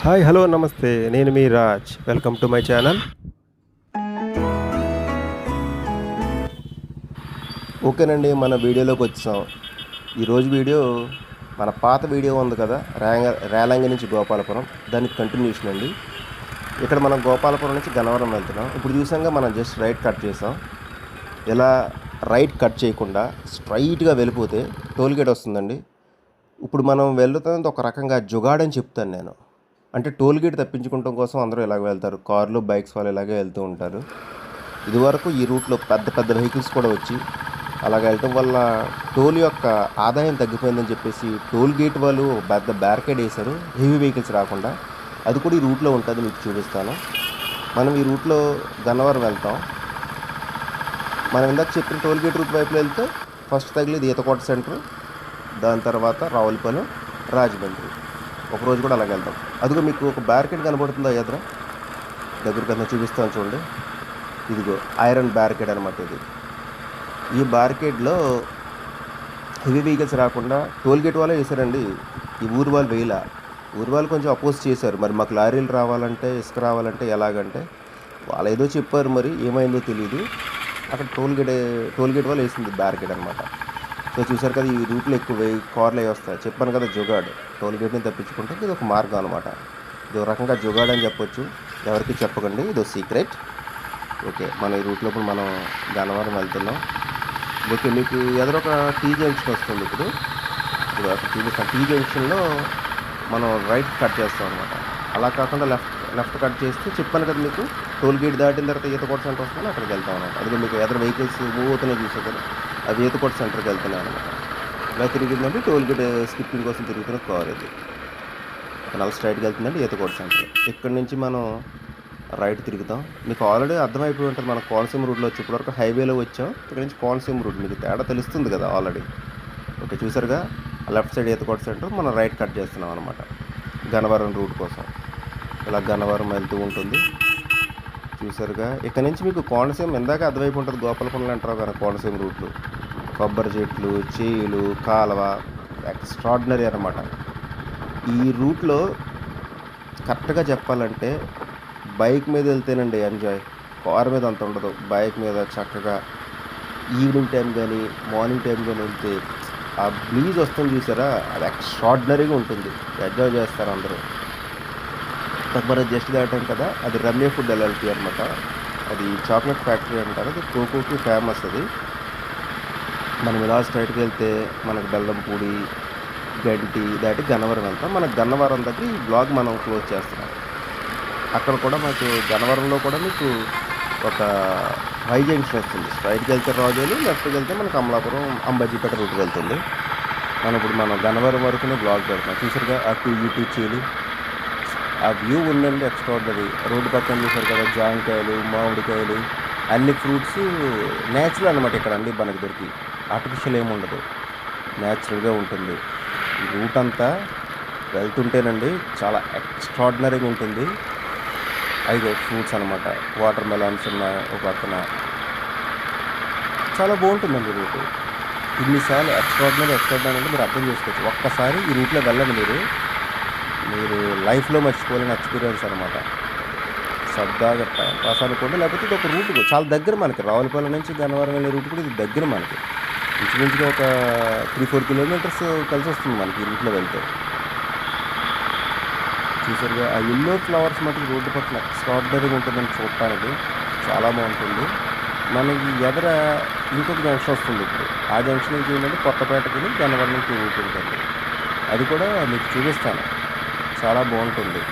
Hi hello నమస్తే. నేను మీ Raj. Welcome to my channel. ఓకేనండి, మన వీడియోలోకి వచ్చాం. ఈరోజు వీడియో మన పాత వీడియో ఉంది కదా, రేలంగి నుంచి గోపాలపురం, దానికి కంటిన్యూషన్ అండి. ఇక్కడ మనం గోపాలపురం నుంచి గన్నవరం వెళ్తున్నాం. ఇప్పుడు చూసాంగా మనం జస్ట్ రైట్ కట్ చేసాం. ఇలా రైట్ కట్ చేయకుండా స్ట్రైట్గా వెళ్ళిపోతే టోల్గేట్ వస్తుందండి. ఇప్పుడు మనం వెళ్తున్నది ఒక రకంగా జుగాడని చెప్తాను నేను. అంటే టోల్గేట్ తప్పించుకోవడం కోసం అందరూ ఇలాగ వెళ్తారు. కార్లు, బైక్స్ వాళ్ళు ఇలాగే వెళ్తూ ఉంటారు. ఇదివరకు ఈ రూట్లో పెద్ద పెద్ద వెహికల్స్ కూడా వచ్చి అలాగ వెళ్ళటం వల్ల టోల్ యొక్క ఆదాయం తగ్గిపోయిందని చెప్పేసి టోల్ గేట్ వాళ్ళు పెద్ద బ్యారికేడ్ వేశారు, హెవీ వెహికల్స్ రాకుండా. అది కూడా ఈ రూట్లో ఉంటుంది, మీకు చూపిస్తాను. మనం ఈ రూట్లో గన్నవరం వెళ్తాం. మనం ఇందాక చెప్పిన టోల్ గేట్ రూట్ వైపులో వెళ్తే ఫస్ట్ తగిలేది ఈతకోట సెంటర్, దాని తర్వాత రావులపాలెం, రాజమండ్రి. ఒకరోజు కూడా అలాగే వెళ్తాం. అదిగో మీకు ఒక బ్యారికేడ్ కనబడుతుందో ఎదుర దగ్గరికి అంతా చూపిస్తాను చూడండి. ఇదిగో ఐరన్ బ్యారికేడ్ అనమాట ఇది. ఈ బ్యారికేడ్లో హెవీ వెహికల్స్ రాకుండా టోల్గేట్ వాళ్ళే వేశారండి. ఈ ఊరు వాళ్ళు వేయలా. ఊరు వాళ్ళు కొంచెం అపోజ్ చేశారు. మరి మాకు లారీలు రావాలంటే, ఇసుక రావాలంటే ఎలాగంటే వాళ్ళు ఏదో చెప్పారు, మరి ఏమైందో తెలియదు. అక్కడ టోల్గేట్ వాళ్ళు వేసింది బ్యారికేడ్ అనమాట. సో చూసారు కదా, ఈ రూట్లో ఎక్కువ కార్లు అవి వస్తాయి. చెప్పాను కదా, జుగాడ్. టోల్గేట్ని తప్పించుకుంటే ఇది ఒక మార్గం అనమాట. ఇది ఒక రకంగా జుగాడ్ అని చెప్పొచ్చు. ఎవరికి చెప్పకండి, ఇది ఒక సీక్రెట్. ఓకే, మన ఈ రూట్లో ఇప్పుడు మనం గన్నవరం వెళ్తున్నాం. ఓకే, మీకు ఎదురొక టీ జంక్షన్ వస్తుంది. ఇప్పుడు అక్కడ చూపిస్తాం. టీ జంక్షన్లో మనం రైట్ కట్ చేస్తాం అనమాట. అలా కాకుండా లెఫ్ట్ కట్ చేస్తే చెప్పాను కదా మీకు, టోల్గేట్ దాటిన తర్వాత ఈతకోట సెంటర్ వస్తుంది, అక్కడికి వెళ్తాం అనమాట. అదిగో మీకు ఎదురు వెహికల్స్ మూవ్ అవుతున్నాయి చూసారు కదా, అవి ఈతకోట సెంటర్కి వెళ్తున్నాయి అనమాట. ఇలా తిరిగిందంటే టోల్గేట్ స్కిప్పింగ్ కోసం తిరుగుతున్న కార్ ఇది. అలా స్ట్రైట్కి వెళ్తుందంటే ఈతకోట సెంటర్. ఇక్కడ నుంచి మనం రైట్ తిరుగుతాం. మీకు ఆల్రెడీ అర్థమైపోయి ఉంటుంది, మనం కోనసీమ రూట్లో వచ్చి ఇప్పటివరకు హైవేలో వచ్చాం. ఇక్కడ నుంచి కోనసీమ రూట్ మీకు తేడా తెలుస్తుంది కదా ఆల్రెడీ. ఓకే, చూసారుగా, లెఫ్ట్ సైడ్ ఈతకోట సెంటర్, మనం రైట్ కట్ చేస్తున్నాం అనమాట గన్నవరం రూట్ కోసం. ఇలా గన్నవరం వెళ్తూ ఉంటుంది చూసారుగా. ఇక్కడ నుంచి మీకు కోనసీమ ఇందాక అర్థమైపోయి ఉంటుంది, గోపాలపురం అంటారు కదా కోనసీమ రూట్లు. కొబ్బరి చెట్లు, చేలు, కాలువ, ఎక్స్ట్రాడినరీ అనమాట. ఈ రూట్లో కరెక్ట్గా చెప్పాలంటే బైక్ మీద వెళ్తేనండి ఎంజాయ్. కార్ మీద అంత ఉండదు. బైక్ మీద చక్కగా ఈవినింగ్ టైం కానీ మార్నింగ్ టైం కానీ వెళ్తే ఆ బ్రీజ్ వస్తుంది చూసారా, అది ఎక్స్ట్రాడినరీగా ఉంటుంది. ఎంజాయ్ చేస్తారు అందరూ. తక్కువ జస్ట్ దాటాం కదా, అది రమ్య ఫుడ్ ఎల్ఎల్టీ అనమాట. అది చాక్లెట్ ఫ్యాక్టరీ అంటారు. అది కోకోకి ఫేమస్. అది మనం ఇలా స్ట్రైట్కి వెళ్తే మనకు బెల్లంపూడి, గంటి దాటి గన్నవరం వెళ్తాం. మనకు గన్నవరం దగ్గర ఈ బ్లాగ్ మనం క్లోజ్ చేస్తున్నాం. అక్కడ కూడా మాకు గన్నవరంలో కూడా మీకు ఒక హై జంక్షన్ వస్తుంది. స్ట్రైట్కి వెళ్తే రాజోలు, లెఫ్ట్కి వెళ్తే మనకు అమలాపురం, అంబాజీపేట రూట్ వెళ్తుంది. ఇప్పుడు మనం గన్నవరం వరకునే బ్లాగ్ పెడతాం. చూసారుగా అటు ఇటు చేలు, ఆ వ్యూ ఉందండి ఎక్స్ట్రాడినరీ. రోడ్డు పక్కన చూసారు కదా, జాంకాయలు, మామిడికాయలు, అన్ని ఫ్రూట్స్ న్యాచురల్ అనమాట. ఇక్కడ అన్ని మనకు దొరికి ఆర్టిఫిషియల్ ఏమి ఉండదు, న్యాచురల్గా ఉంటుంది. ఈ రూట్ అంతా వెళ్తుంటేనండి చాలా ఎక్స్ట్రాడినరీగా ఉంటుంది. అయితే ఫ్రూట్స్ అనమాట, వాటర్ మెలాన్స్ ఉన్నాయి ఒక పక్కన. చాలా బాగుంటుందండి రూటు. ఇన్నిసార్లు ఎక్స్ట్రాడినరీ అంటే మీరు అర్థం చేసుకోవచ్చు. ఒక్కసారి ఈ రూట్లో వెళ్ళండి, మీరు లైఫ్లో మర్చిపోలేని ఎక్స్పీరియన్స్ అనమాట. సరదాగా టైం పాస్ అనుకోండి. లేకపోతే ఇది ఒక రూట్ చాలా దగ్గర మనకి. రావులపాలెం నుంచి గన్నవరం వెళ్ళే రూట్ కూడా ఇది దగ్గర మనకి. ఇంచుమించుగా ఒక 3-4 కిలోమీటర్స్ కలిసి వస్తుంది మనకి ఈ రూట్లో వెళ్తే. చూసారుగా, ఆ ఎల్లో ఫ్లవర్స్ మటుకు రోడ్డు పక్కన ఎక్స్ట్రాడినరీగా ఉంటుందని చూడటానికి చాలా బాగుంటుంది. మనకి ఎదర ఇంకొక జంక్షన్ వస్తుంది. ఇప్పుడు ఆ జంక్షన్ నుంచి ఏంటంటే కొత్తపేటకి గన్నవరం నుంచి రూట్ ఉంటుంది. అది కూడా మీకు చూపిస్తాను, చాలా బాగుంటుంది.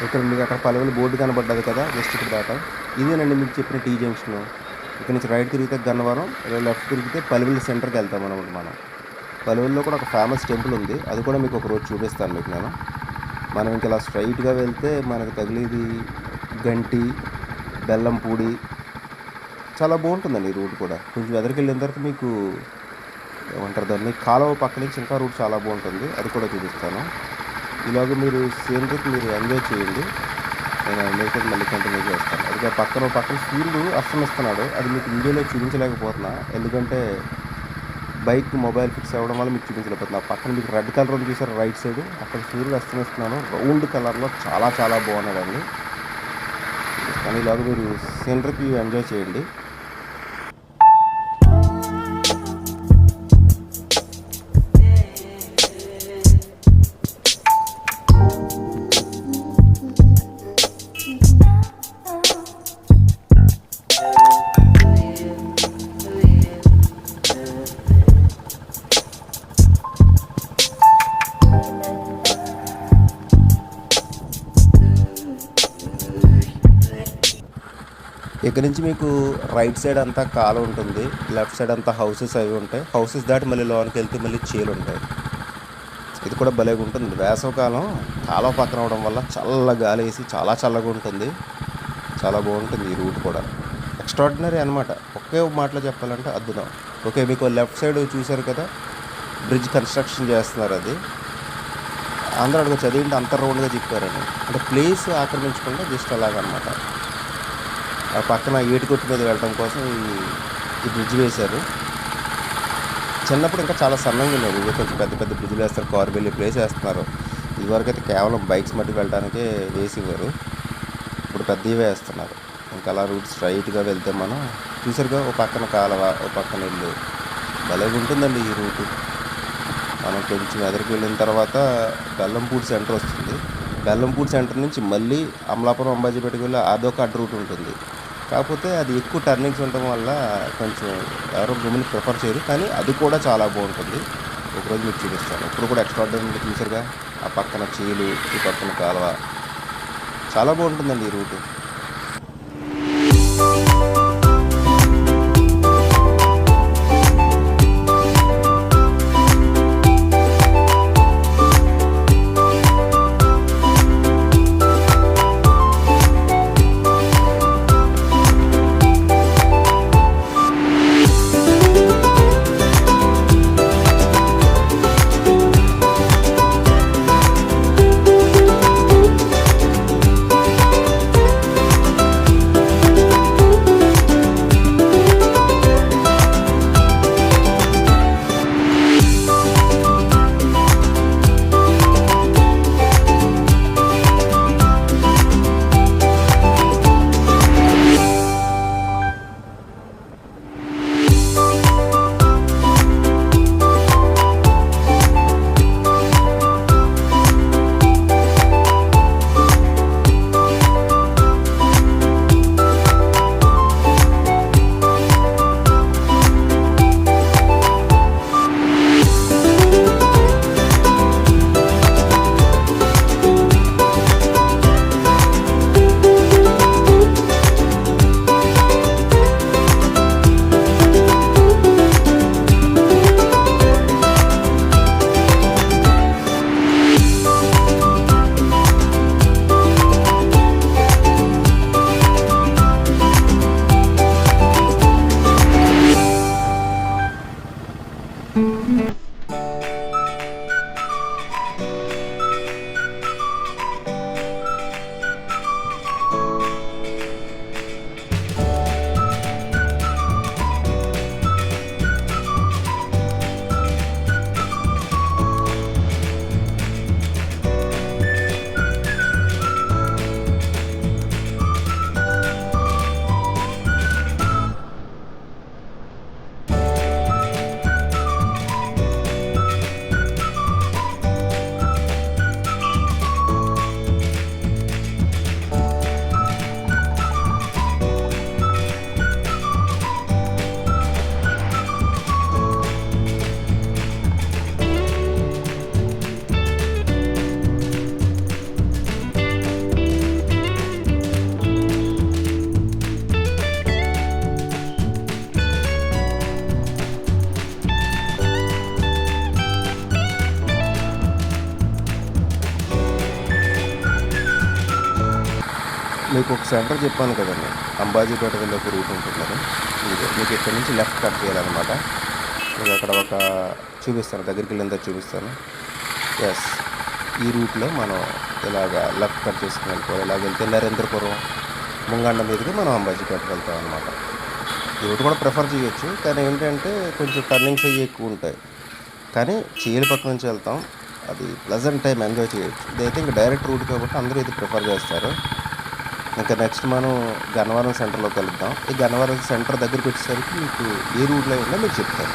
ఇక్కడ మీకు అక్కడ పలువులు బోర్డు కనబడ్డది కదా, జస్ట్ ఇక్కడ దాకా. ఇదేనండి మీకు చెప్పిన టీ జంక్షన్. ఇక్కడ నుంచి రైట్ తిరిగితే గన్నవరం, లెఫ్ట్ తిరిగితే పలువుల సెంటర్కి వెళ్తాం మనం. పలువుల్లో కూడా ఒక ఫేమస్ టెంపుల్ ఉంది, అది కూడా మీకు ఒకరోజు చూపిస్తాను మీకు నేను. మనం ఇంక ఇలా స్ట్రైట్గా వెళ్తే మనకు తగిలేది గంటి, బెల్లంపూడి. చాలా బాగుంటుందండి ఈ రూట్ కూడా. కొంచెం ఎదరికి వెళ్ళిన తర్వాత మీకు ఏమంటారు దాన్ని, కాలువ పక్క నుంచి ఇంకా రూట్ చాలా బాగుంటుంది, అది కూడా చూపిస్తాను. ఇలాగ మీరు సీనరీకి మీరు ఎంజాయ్ చేయండి. నేను ఎంజాయ్ కూడా మళ్ళీ కంటిన్యూ చేస్తాను. అది పక్కన సూర్యుడు అస్తమిస్తున్నాడు, అది మీకు వీడియోలో చూపించలేకపోతున్నా, ఎందుకంటే బైక్ మొబైల్ ఫిక్స్ అవ్వడం వల్ల మీకు చూపించలేకపోతున్నా. పక్కన మీకు రెడ్ కలర్ ఉంది చూసారు రైట్ సైడ్, అక్కడ సూర్యుడు అస్తమిస్తున్నాను, రౌండ్ కలర్లో చాలా చాలా బాగున్నాడండి. కానీ ఇలాగ మీరు సీనరీకి ఎంజాయ్ చేయండి. ఇక్కడ నుంచి మీకు రైట్ సైడ్ అంతా కాలువ ఉంటుంది, లెఫ్ట్ సైడ్ అంతా హౌసెస్ అవి ఉంటాయి. హౌసెస్ దాటి మళ్ళీ లోనికి వెళ్తే మళ్ళీ చేలు ఉంటాయి. ఇది కూడా భలేగా ఉంటుంది. వేసవకాలం కాలువ పక్కన అవడం వల్ల చల్ల గాలి వేసి చాలా చల్లగా ఉంటుంది, చాలా బాగుంటుంది. ఈ రూట్ కూడా ఎక్స్ట్రాడినరీ అనమాట. ఒకే మాటలో చెప్పాలంటే అద్భుతం. ఓకే, మీకు లెఫ్ట్ సైడ్ చూశారు కదా, బ్రిడ్జ్ కన్స్ట్రక్షన్ చేస్తున్నారు. అది అందరూ అడుగు చదివింటే అంత రౌండ్గా చెప్పారని, అంటే ప్లేస్ ఆక్రమించకుండా జస్ట్ అలాగనమాట. ఆ పక్కన ఏటికొట్టు మీద వెళ్ళడం కోసం ఈ బ్రిడ్జ్ వేశారు. చిన్నప్పుడు ఇంకా చాలా సన్నంగా ఉండేది, ఇది కొంచెం పెద్ద పెద్ద బ్రిడ్జ్లు వేస్తారు, కారు వెళ్ళే ప్లేస్ వేస్తున్నారు. ఇదివరకైతే కేవలం బైక్స్ మట్టి వెళ్ళడానికే వేసేవారు, ఇప్పుడు పెద్దవి వేస్తున్నారు. ఇంకా అలా రూట్ స్ట్రైట్గా వెళ్తే మనం చూసారుగా, ఓ పక్కన కాలువ, ఓ పక్కన ఇల్లు, భలేగా ఉంటుందండి ఈ రూటు. మనం కొంచెం ఎదురుకు వెళ్ళిన తర్వాత బెల్లంపూడి సెంటర్ వస్తుంది. బెల్లంపూడి సెంటర్ నుంచి మళ్ళీ అమలాపురం అంబాజీపేటకి వెళ్ళి అదొక అడ్డు రూట్ ఉంటుంది. కాకపోతే అది ఎక్కువ టర్నింగ్స్ ఉండటం వల్ల కొంచెం ఎవరో భూమిని ప్రిఫర్ చేయరు, కానీ అది కూడా చాలా బాగుంటుంది. ఒకరోజు మీకు చూపిస్తాను. ఇప్పుడు కూడా ఎక్స్ట్రాడినరీ చూసారుగా, ఆ పక్కన చీలు, ఈ పక్కన కాలువ, చాలా బాగుంటుందండి ఈ రూటు. మీకు ఒక సెంటర్ చెప్పాను కదండి, అంబాజీపేట వెళ్ళే ఒక రూట్ ఉంటుందని. ఇది మీకు ఇక్కడ నుంచి లెఫ్ట్ కట్ చేయాలన్నమాట. మీకు అక్కడ ఒక చూపిస్తాను, దగ్గరికి వెళ్ళిన తర్వాత చూపిస్తాను. ఎస్, ఈ రూట్లో మనం ఇలాగ లెఫ్ట్ కట్ చేసుకుని వెళ్ళిపోవాలి. ఇలాగ వెళ్తే నరేంద్రపురం ముంగండ మీదుగా మనం అంబాజీపేట వెళ్తాం అనమాట. ఈ రూట్ కూడా ప్రిఫర్ చేయొచ్చు, కానీ ఏంటంటే కొంచెం టర్నింగ్స్ అయ్యి ఎక్కువ ఉంటాయి. కానీ చీల పక్క నుంచి వెళ్తాం, అది ప్లెజెంట్ టైం ఎంజాయ్ చేయొచ్చు. ఇదైతే ఇంకా డైరెక్ట్ రూట్ కాబట్టి అందరూ ఇది ప్రిఫర్ చేస్తారు. ఇంకా నెక్స్ట్ మనం గన్నవరం సెంటర్లో కలుద్దాం. ఈ గన్నవరం సెంటర్ దగ్గరికి వచ్చేసరికి మీకు ఏ రూట్లో ఉందో మీకు చెప్తాను.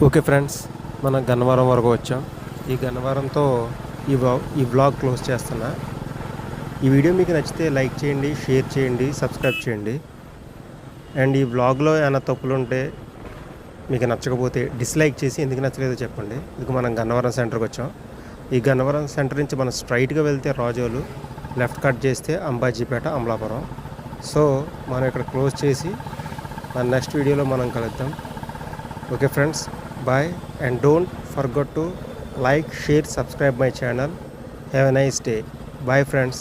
ఓకే ఫ్రెండ్స్, మనం గన్నవరం వరకు వచ్చాం. ఈ గన్నవరంతో ఈ వ్లాగ్ క్లోజ్ చేస్తున్నా. ఈ వీడియో మీకు నచ్చితే లైక్ చేయండి, షేర్ చేయండి, సబ్స్క్రైబ్ చేయండి. అండ్ ఈ వ్లాగ్లో ఏమైనా తప్పులు ఉంటే మీకు నచ్చకపోతే డిస్లైక్ చేసి ఎందుకు నచ్చలేదో చెప్పండి. ఇక మనం గన్నవరం సెంటర్కి వచ్చాం. ఈ గన్నవరం సెంటర్ నుంచి మనం స్ట్రైట్గా వెళ్తే రాజోలు, లెఫ్ట్ కట్ చేస్తే అంబాజీపేట, అమలాపురం. సో మనం ఇక్కడ క్లోజ్ చేసి మన నెక్స్ట్ వీడియోలో మనం కలుద్దాం. Okay friends, bye, and don't forget to like, share, subscribe my channel. Have a nice day. Bye friends.